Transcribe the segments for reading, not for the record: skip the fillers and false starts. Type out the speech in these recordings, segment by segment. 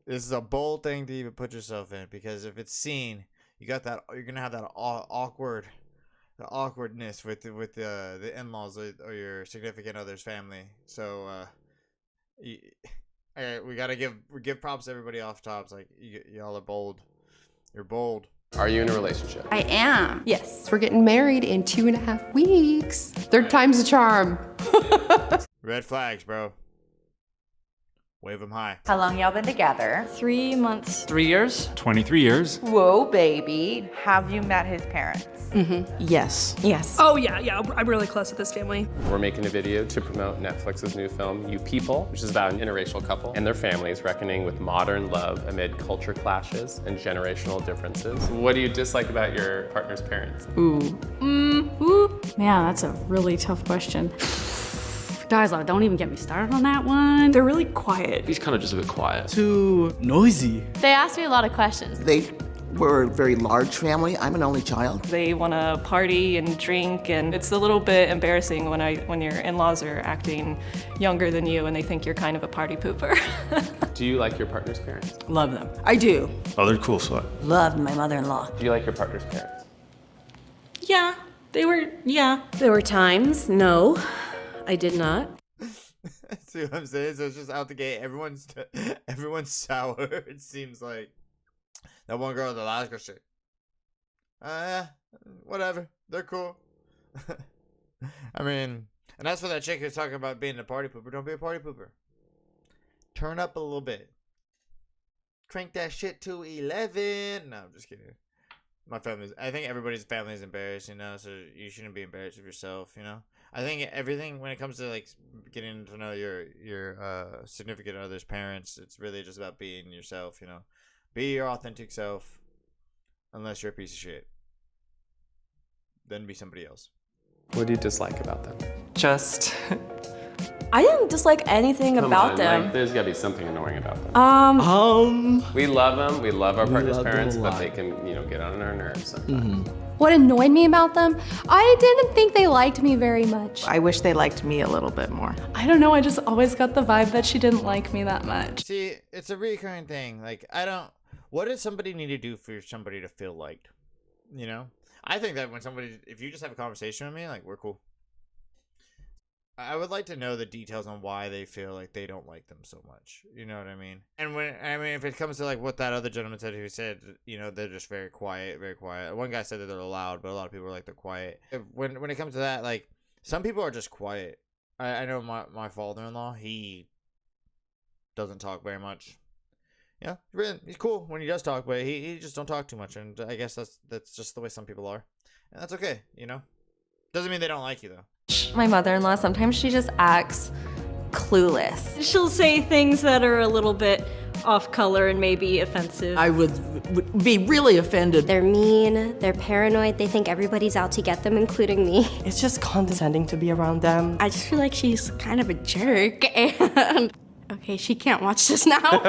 This is a bold thing to even put yourself in, because if it's seen, you got that. You're gonna have that the awkwardness with the in-laws or your significant other's family. So you, we gotta give props to everybody off tops. Like y'all are bold. You're bold. Are you in a relationship? I am. Yes, we're getting married in 2.5 weeks. Third time's a charm. Red flags, bro. Wave them high. How long y'all been together? 3 months. 3 years? 23 years. Whoa, baby. Have you met his parents? Yes. Yes. Oh, yeah. I'm really close with this family. We're making a video to promote Netflix's new film, You People, which is about an interracial couple and their families reckoning with modern love amid culture clashes and generational differences. What do you dislike about your partner's parents? Man, that's a really tough question. Guys, don't even get me started on that one. They're really quiet. He's kind of just a bit quiet. Too noisy. They asked me a lot of questions. They were a very large family. I'm an only child. They want to party and drink, and it's a little bit embarrassing when your in-laws are acting younger than you and they think you're kind of a party pooper. Do you like your partner's parents? Love them. I do. Oh, they're cool, so. Loved my mother-in-law. Do you like your partner's parents? Yeah, they were, yeah. There were times, no, I did not. See what I'm saying? So it's just out the gate. Everyone's sour. It seems like that one girl, the last girl, shit. Whatever. They're cool. I mean, and that's for that chick who's talking about being a party pooper. Don't be a party pooper. Turn up a little bit. Crank that shit to 11. No, I'm just kidding. I think everybody's family is embarrassed, so you shouldn't be embarrassed of yourself, I think everything, when it comes to like getting to know your significant other's parents, it's really just about being yourself, Be your authentic self, unless you're a piece of shit. Then be somebody else. What do you dislike about them? Just, I didn't dislike anything about them. Like, there's gotta be something annoying about them. We love them. We love our partner's parents, but they can, get on our nerves sometimes. What annoyed me about them? I didn't think they liked me very much. I wish they liked me a little bit more. I don't know, I just always got the vibe that she didn't like me that much. See, it's a recurring thing. Like, what does somebody need to do for somebody to feel liked? I think that if you just have a conversation with me, like, we're cool. I would like to know the details on why they feel like they don't like them so much. You know what I mean? And if it comes to like what that other gentleman said, who said, they're just very quiet, very quiet. One guy said that they're loud, but a lot of people are like they're quiet. When it comes to that, like, some people are just quiet. I know my father-in-law, he doesn't talk very much. Yeah, he's cool when he does talk, but he just don't talk too much. And I guess that's just the way some people are, and that's okay. Doesn't mean they don't like you though. My mother-in-law, sometimes she just acts clueless. She'll say things that are a little bit off color and maybe offensive. I would be really offended. They're mean, they're paranoid, they think everybody's out to get them, including me. It's just condescending to be around them. I just feel like she's kind of a jerk, and okay, she can't watch this now.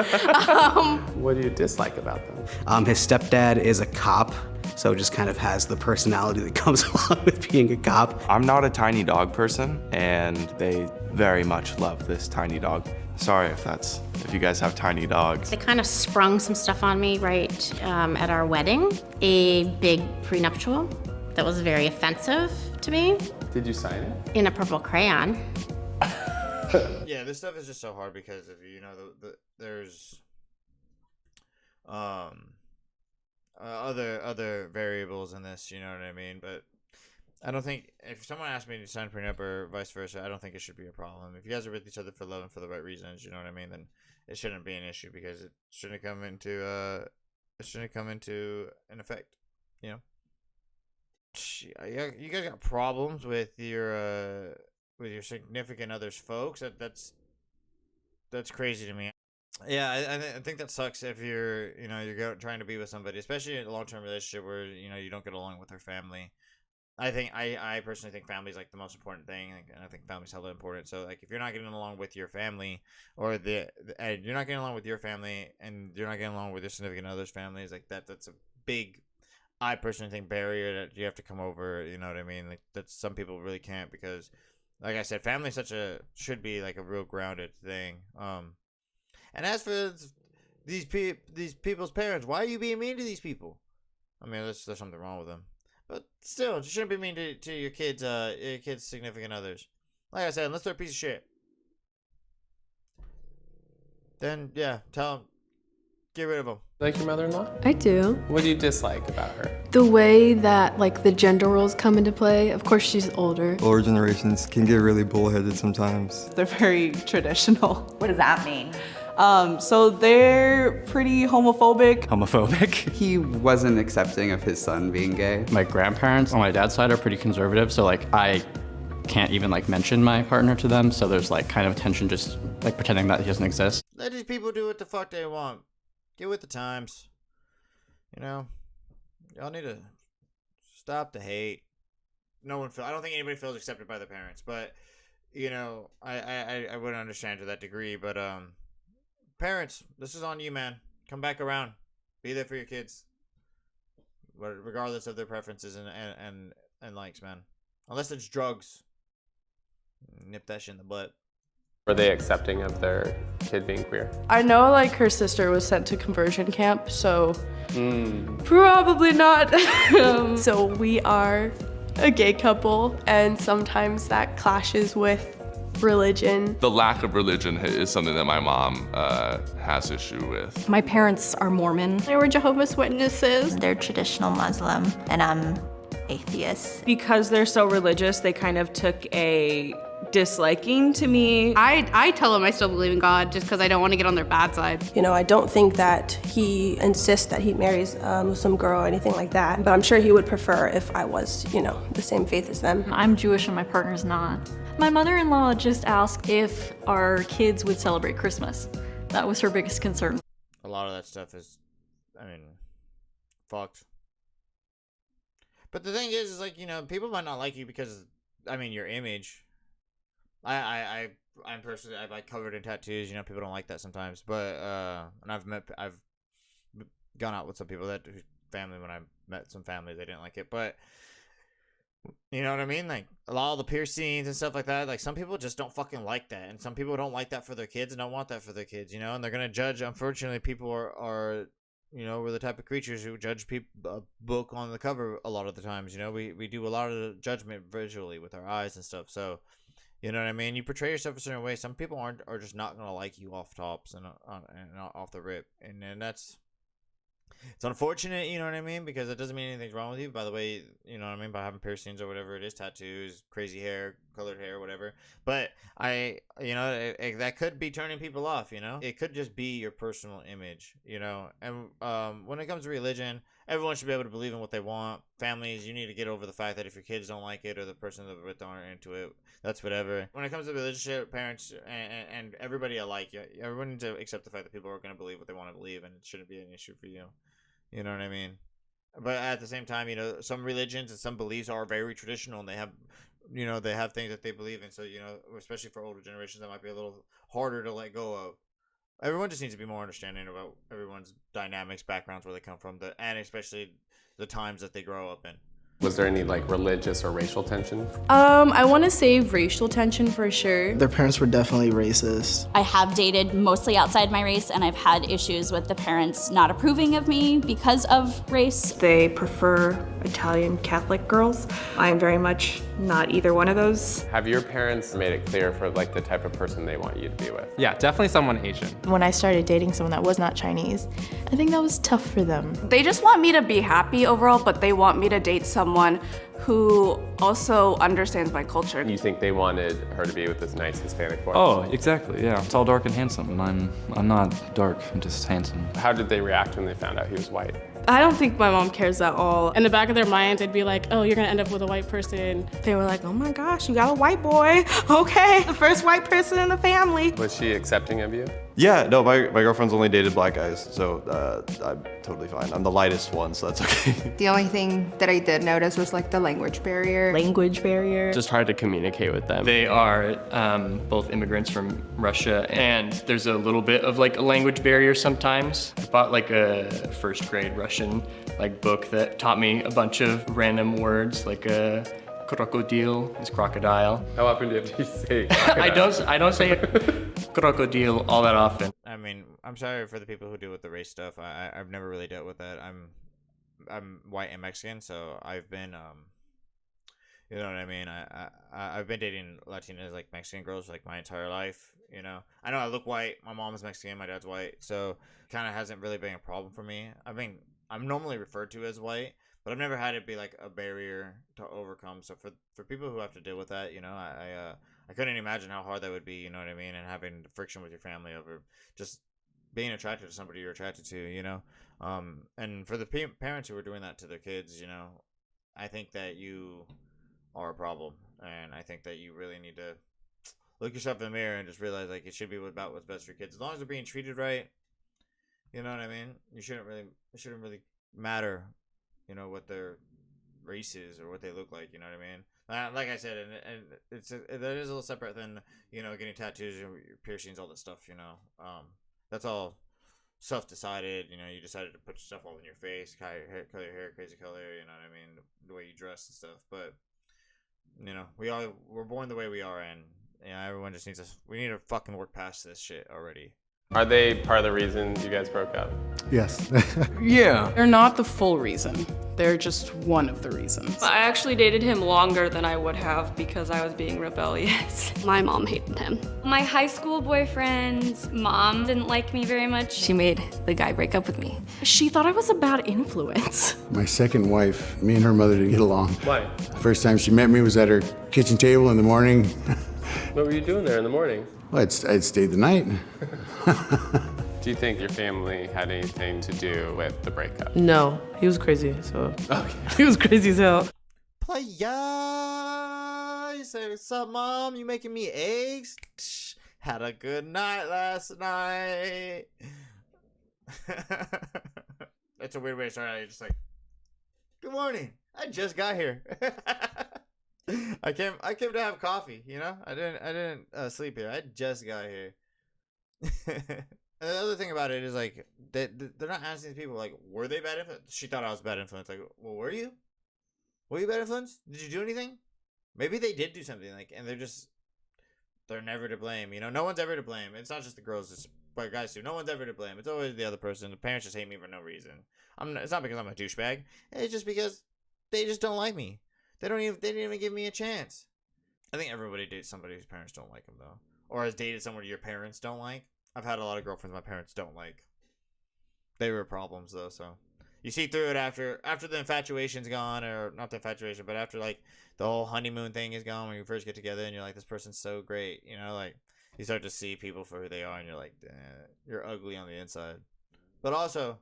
What do you dislike about them? His stepdad is a cop, so just kind of has the personality that comes along with being a cop. I'm not a tiny dog person, and they very much love this tiny dog. Sorry if you guys have tiny dogs. They kind of sprung some stuff on me right at our wedding, a big prenuptial that was very offensive to me. Did you sign it? In a purple crayon. Yeah, this stuff is just so hard because of there's other variables in this, you know what I mean? But I don't think if someone asked me to sign prenup or vice versa, I don't think it should be a problem. If you guys are with each other for love and for the right reasons, you know what I mean, then it shouldn't be an issue because it shouldn't come into an effect, You guys got problems with your significant other's folks? That's crazy to me. Yeah, I think that sucks if you're trying to be with somebody, especially in a long-term relationship where you don't get along with their family. I personally think family is like the most important thing, and I think family's hella important. So like if you're not getting along with your family, or you're not getting along with your family, and you're not getting along with your significant other's families, like that's a big, I personally think, barrier that you have to come over. You know what I mean? Like that some people really can't because, like I said, family should be like a real grounded thing. And as for these people's parents. Why are you being mean to these people? I mean, there's something wrong with them, but still, you shouldn't be mean to your kids' significant others. Like I said, unless they're a piece of shit, then yeah, tell them, get rid of them. Like your mother-in-law? I do. What do you dislike about her? The way that like the gender roles come into play. Of course, she's older. Older generations can get really bullheaded sometimes. They're very traditional. What does that mean? So they're pretty homophobic. He wasn't accepting of his son being gay. My grandparents on my dad's side are pretty conservative, so like I can't even like mention my partner to them, so there's like kind of tension just like pretending that he doesn't exist. Let these people do what the fuck they want. Get with the times. You know, y'all need to stop the hate. I don't think anybody feels accepted by their parents, but you know, I wouldn't understand to that degree, but parents, this is on you, man. Come back around. Be there for your kids, regardless of their preferences and likes, man. Unless it's drugs, nip that shit in the butt. Were they accepting of their kid being queer? I know like her sister was sent to conversion camp, so probably not. So we are a gay couple, and sometimes that clashes with religion. The lack of religion is something that my mom has issue with. My parents are Mormon. They were Jehovah's Witnesses. They're traditional Muslim, and I'm atheist. Because they're so religious, they kind of took a disliking to me. I tell them I still believe in God just because I don't want to get on their bad side. You know, I don't think that he insists that he marries a Muslim girl or anything like that, but I'm sure he would prefer if I was, you know, the same faith as them. I'm Jewish and my partner's not. My mother-in-law just asked if our kids would celebrate Christmas. That was her biggest concern. A lot of that stuff is, I mean, fucked. But the thing is like, you know, people might not like you because, I mean, your image. I'm personally, I've like covered in tattoos. You know, people don't like that sometimes. But and I've gone out with some people that whose family, when I met some family, they didn't like it. But you know what I mean? Like a lot of the piercings and stuff like that. Like some people just don't fucking like that, and some people don't like that for their kids and don't want that for their kids. You know, and they're gonna judge. Unfortunately, people are you know, we're the type of creatures who judge a book on the cover a lot of the times. You know, we do a lot of the judgment visually with our eyes and stuff. So. You know what I mean? You portray yourself a certain way. Some people are just not gonna like you off tops and off the rip, and it's unfortunate. You know what I mean? Because it doesn't mean anything's wrong with you. By the way, you know what I mean, by having piercings or whatever it is, tattoos, crazy hair, colored hair, whatever. But you know, that could be turning people off. You know, it could just be your personal image. You know, and when it comes to religion, everyone should be able to believe in what they want. Families, you need to get over the fact that if your kids don't like it or the person that with aren't into it, that's whatever. When it comes to relationship, parents and everybody alike, everyone needs to accept the fact that people are going to believe what they want to believe, and it shouldn't be an issue for you. You know what I mean? But at the same time, you know, some religions and some beliefs are very traditional, and they have, you know, they have things that they believe in. So, you know, especially for older generations, that might be a little harder to let go of. Everyone just needs to be more understanding about everyone's dynamics, backgrounds, where they come from, and especially the times that they grow up in. Was there any like religious or racial tension? I want to say racial tension for sure. Their parents were definitely racist. I have dated mostly outside my race, and I've had issues with the parents not approving of me because of race. They prefer Italian Catholic girls. I am very much not either one of those. Have your parents made it clear for like the type of person they want you to be with? Yeah, definitely someone Asian. When I started dating someone that was not Chinese, I think that was tough for them. They just want me to be happy overall, but they want me to date someone who also understands my culture. You think they wanted her to be with this nice Hispanic boy? Oh, exactly, yeah. Tall, dark, and handsome. I'm not dark, I'm just handsome. How did they react when they found out he was white? I don't think my mom cares at all. In the back of their minds, they'd be like, oh, you're gonna end up with a white person. They were like, oh my gosh, you got a white boy. Okay, the first white person in the family. Was she accepting of you? Yeah, no, my girlfriend's only dated black guys, so I'm totally fine. I'm the lightest one, so that's okay. The only thing that I did notice was like the language barrier. Just hard to communicate with them. They are both immigrants from Russia, and there's a little bit of like a language barrier sometimes. I bought like a first grade Russian like book that taught me a bunch of random words like crocodile is crocodile. How often do you have to say I don't say crocodile all that often. I mean, I'm sorry for the people who deal with the race stuff. I've never really dealt with that. I'm white and Mexican, so I've been you know what I mean. I've been dating Latinas, like Mexican girls, like my entire life. You know, I know I look white. My mom's Mexican, my dad's white, so kind of hasn't really been a problem for me. I mean, I'm normally referred to as white, but I've never had it be like a barrier to overcome. So for people who have to deal with that, you know, I couldn't imagine how hard that would be. You know what I mean, and having friction with your family over just being attracted to somebody you're attracted to. You know, and for the parents who are doing that to their kids, you know, I think that you are a problem, and I think that you really need to look yourself in the mirror and just realize like it should be about what's best for your kids. As long as they're being treated right, you know what I mean. It shouldn't really matter, you know, what their race is or what they look like. You know what I mean. Like I said, and that is a little separate than, you know, getting tattoos or piercings, all that stuff. You know, that's all self-decided. You know, you decided to put stuff all in your face, color your hair crazy color. You know what I mean, the way you dress and stuff, but. You know, we're born the way we are, and you know, everyone just we need to fucking work past this shit already. Are they part of the reason you guys broke up? Yes. Yeah. They're not the full reason. They're just one of the reasons. I actually dated him longer than I would have because I was being rebellious. My mom hated him. My high school boyfriend's mom didn't like me very much. She made the guy break up with me. She thought I was a bad influence. My second wife, me and her mother didn't get along. Why? The first time she met me was at her kitchen table in the morning. What were you doing there in the morning? Well, I'd stayed the night. Do you think your family had anything to do with the breakup? No, he was crazy, so. Okay. He was crazy as hell. Playa, you say, what's up, mom? You making me eggs? Had a good night last night. That's a weird way to start out. You're just like, good morning. I just got here. I came to have coffee, you know? I didn't sleep here. I just got here. And the other thing about it is like they're not asking these people like, were they bad influence? She thought I was bad influence. Like, well, were you? Were you bad influence? Did you do anything? Maybe they did do something, like, and they're never to blame. You know, no one's ever to blame. It's not just the girls, it's but guys too. No one's ever to blame. It's always the other person. The parents just hate me for no reason. It's not because I'm a douchebag. It's just because they just don't like me. They didn't even give me a chance. I think everybody dates somebody whose parents don't like them though, or has dated someone your parents don't like. I've had a lot of girlfriends my parents don't like. They were problems though, so you see through it after the infatuation's gone, or not the infatuation, but after like the whole honeymoon thing is gone, when you first get together and you're like, this person's so great, you know, like you start to see people for who they are and you're like, you're ugly on the inside. But also,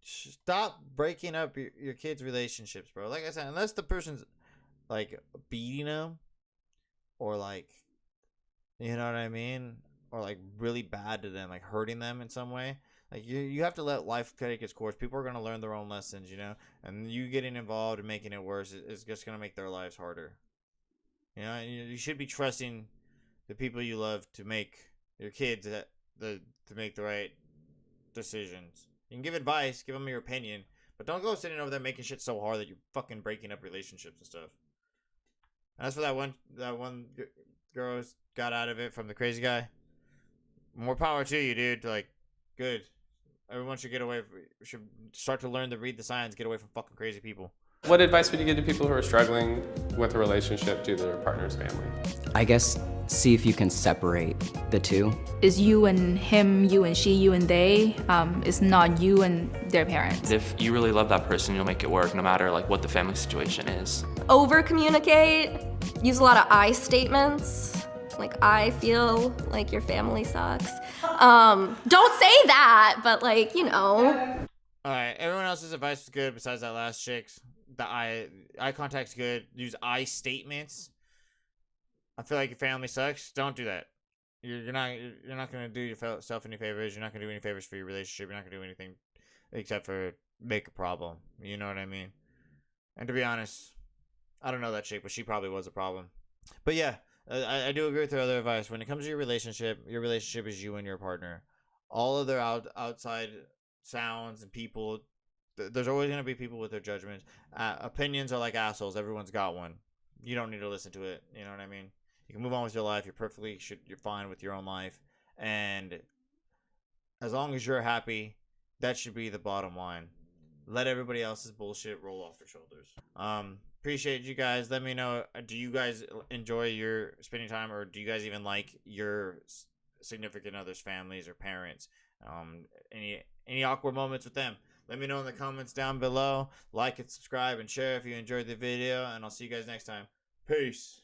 stop breaking up your kids' relationships, bro. Like I said, unless the person's like beating them or like, you know what I mean, or like really bad to them, like hurting them in some way, like you have to let life take its course. People are going to learn their own lessons, you know, and you getting involved and making it worse is just going to make their lives harder. You know, you should be trusting the people you love to make your kids to make the right decisions. You can give advice, give them your opinion, but don't go sitting over there making shit so hard that you're fucking breaking up relationships and stuff. And as for that one girl got out of it from the crazy guy, more power to you, dude. Like, good. Everyone should should start to learn to read the signs, get away from fucking crazy people. What advice would you give to people who are struggling with a relationship due to their partner's family? I guess see if you can separate the two. Is you and him, you and she, you and they. It's not you and their parents. If you really love that person, you'll make it work no matter like what the family situation is. Over communicate. Use a lot of I statements. Like, I feel like your family sucks. Don't say that, but like, you know. Alright, everyone else's advice is good besides that last chick's. The eye contact's good. Use I statements. I feel like your family sucks. Don't do that. You're not gonna do yourself any favors. You're not gonna do any favors for your relationship. You're not gonna do anything except for make a problem. You know what I mean? And to be honest, I don't know that chick, but she probably was a problem. But yeah, I do agree with her other advice. When it comes to your relationship is you and your partner. All of their outside sounds and people, there's always going to be people with their judgments. Opinions are like assholes. Everyone's got one. you don't need to listen to it. You know what I mean? You can move on with your life. You're fine with your own life, and as long as you're happy, that should be the bottom line. Let everybody else's bullshit roll off their shoulders. Appreciate you guys. Let me know. Do you guys enjoy your spending time, or do you guys even like your significant others, families, or parents? Any awkward moments with them? Let me know in the comments down below. Like and subscribe and share if you enjoyed the video, and I'll see you guys next time. Peace.